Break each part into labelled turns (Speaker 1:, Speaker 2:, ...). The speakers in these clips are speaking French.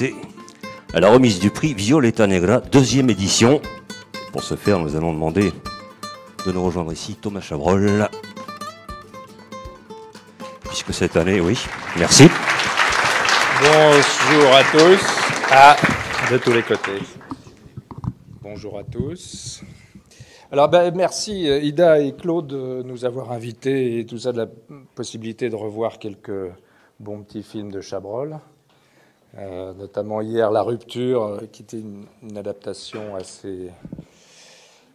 Speaker 1: passer à la remise du prix Violeta Negra, deuxième édition. Pour ce faire, nous allons demander de nous rejoindre ici Thomas Chabrol. Puisque cette année, oui, merci.
Speaker 2: Bonjour à tous. Ah, de tous les côtés. Bonjour à tous. Alors, merci Ida et Claude de nous avoir invités et tout ça, de la possibilité de revoir quelques bons petits films de Chabrol. Notamment hier, La Rupture, qui était une adaptation assez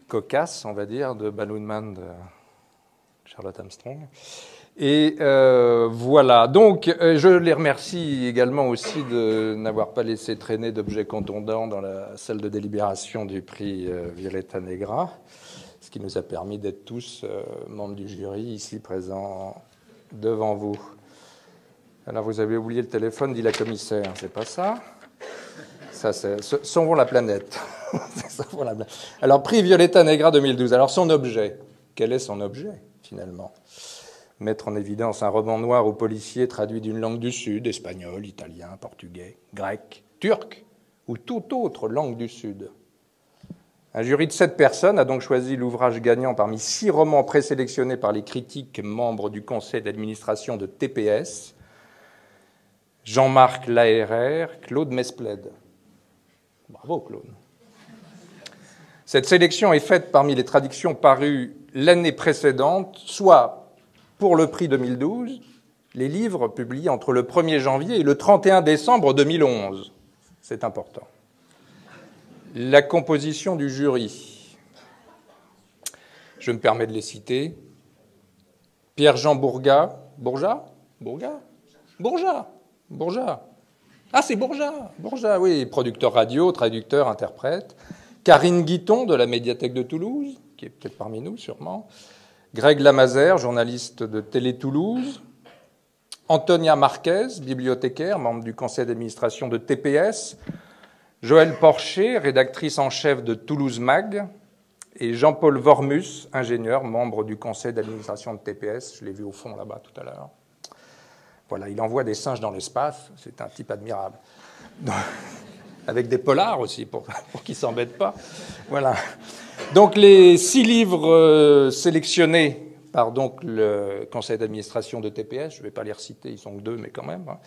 Speaker 2: cocasse, on va dire, de Balloon Man de Charlotte Armstrong. Et voilà, donc je les remercie également aussi de n'avoir pas laissé traîner d'objets contondants dans la salle de délibération du prix Violeta Negra, ce qui nous a permis d'être tous membres du jury ici présents devant vous. Alors vous avez oublié le téléphone, dit la commissaire, c'est pas ça? Ça, c'est Sauvons la planète. Alors, prix Violeta Negra 2012. Alors, son objet. Quel est son objet, finalement? Mettre en évidence un roman noir aux policiers traduit d'une langue du Sud, espagnol, italien, portugais, grec, turc ou toute autre langue du Sud. Un jury de 7 personnes a donc choisi l'ouvrage gagnant parmi 6 romans présélectionnés par les critiques membres du conseil d'administration de TPS. Jean-Marc Laherrère, Claude Mesplède. Bravo, Claude. Cette sélection est faite parmi les traductions parues l'année précédente, soit, pour le prix 2012, les livres publiés entre le 1er janvier et le 31 décembre 2011. C'est important. La composition du jury. Je me permets de les citer. Pierre-Jean Bourgat. Bourgat. Ah, c'est Bourgat, oui, producteur radio, traducteur, interprète. Karine Guiton, de la médiathèque de Toulouse, qui est peut-être parmi nous, sûrement. Greg Lamazère, journaliste de Télé Toulouse. Antonia Marquez, bibliothécaire, membre du conseil d'administration de TPS. Joëlle Porcher, rédactrice en chef de Toulouse Mag. Et Jean-Paul Vormus, ingénieur, membre du conseil d'administration de TPS. Je l'ai vu au fond là-bas tout à l'heure. Voilà, il envoie des singes dans l'espace, c'est un type admirable. Avec des polars aussi, pour qu'ils ne s'embêtent pas. Voilà. Donc les 6 livres sélectionnés par donc, le conseil d'administration de TPS, je ne vais pas les reciter, ils sont que 2, mais quand même. Hein.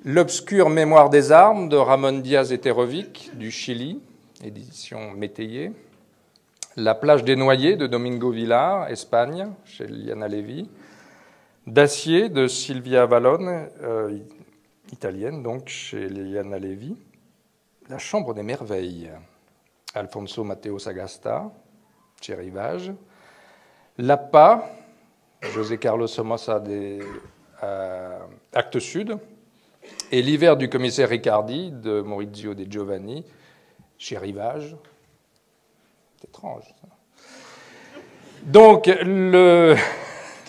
Speaker 2: L'obscure mémoire des armes de Ramon Diaz Eterovic, du Chili, édition Métayer. La plage des noyés de Domingo Villar, Espagne, chez Liana Levi. D'acier de Silvia Avalone, italienne, donc, chez Liana Levi. La chambre des merveilles, Alfonso Matteo Sagasta, chez Rivage. L'APA, José Carlos Somoza, Actes Sud. Et l'hiver du commissaire Riccardi, de Maurizio De Giovanni, chez Rivage. C'est étrange, ça. Donc,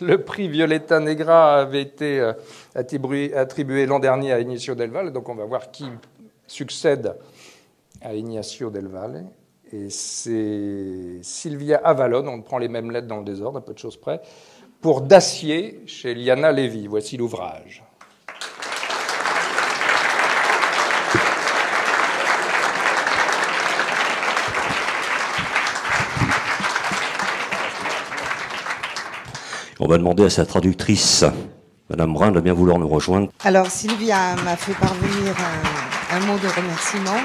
Speaker 2: le prix Violeta Negra avait été attribué l'an dernier à Ignacio Del Valle, donc on va voir qui succède à Ignacio Del Valle. Et c'est Silvia Avalone, on prend les mêmes lettres dans le désordre, un peu de choses près, pour D'acier, chez Liana Levi. Voici l'ouvrage.
Speaker 1: On va demander à sa traductrice, Madame Brun, de bien vouloir nous rejoindre.
Speaker 3: Alors, Sylvia m'a fait parvenir un mot de remerciement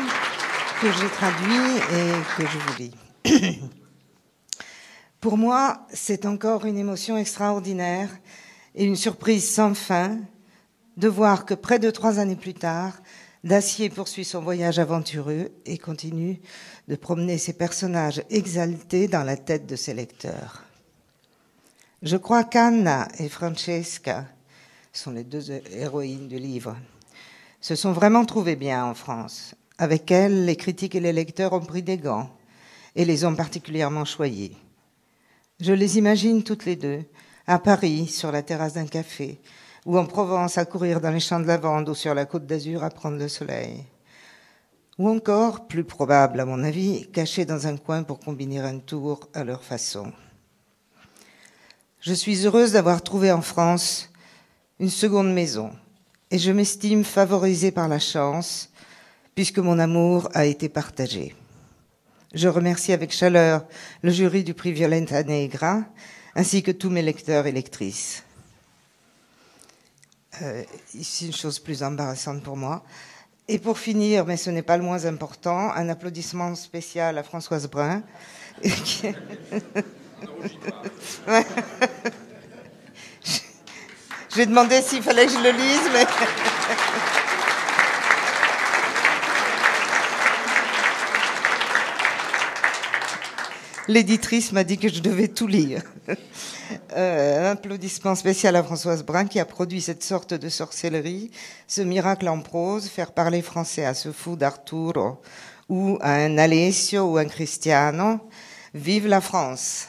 Speaker 3: que j'ai traduit et que je vous lis. Pour moi, c'est encore une émotion extraordinaire et une surprise sans fin de voir que près de 3 années plus tard, D'acier poursuit son voyage aventureux et continue de promener ses personnages exaltés dans la tête de ses lecteurs. Je crois qu'Anna et Francesca sont les 2 héroïnes du livre, se sont vraiment trouvées bien en France. Avec elles, les critiques et les lecteurs ont pris des gants et les ont particulièrement choyées. Je les imagine toutes les 2, à Paris, sur la terrasse d'un café, ou en Provence, à courir dans les champs de lavande, ou sur la côte d'Azur à prendre le soleil. Ou encore, plus probable à mon avis, cachées dans un coin pour combiner un tour à leur façon. Je suis heureuse d'avoir trouvé en France une seconde maison et je m'estime favorisée par la chance puisque mon amour a été partagé. Je remercie avec chaleur le jury du prix Violeta Negra, ainsi que tous mes lecteurs et lectrices. Ici, une chose plus embarrassante pour moi. Et pour finir, mais ce n'est pas le moins important, un applaudissement spécial à Françoise Brun. J'ai demandé s'il fallait que je le lise, mais... L'éditrice m'a dit que je devais tout lire. Un applaudissement spécial à Françoise Brun qui a produit cette sorte de sorcellerie, ce miracle en prose, faire parler français à ce fou d'Arturo ou à un Alessio ou un Cristiano. Vive la France!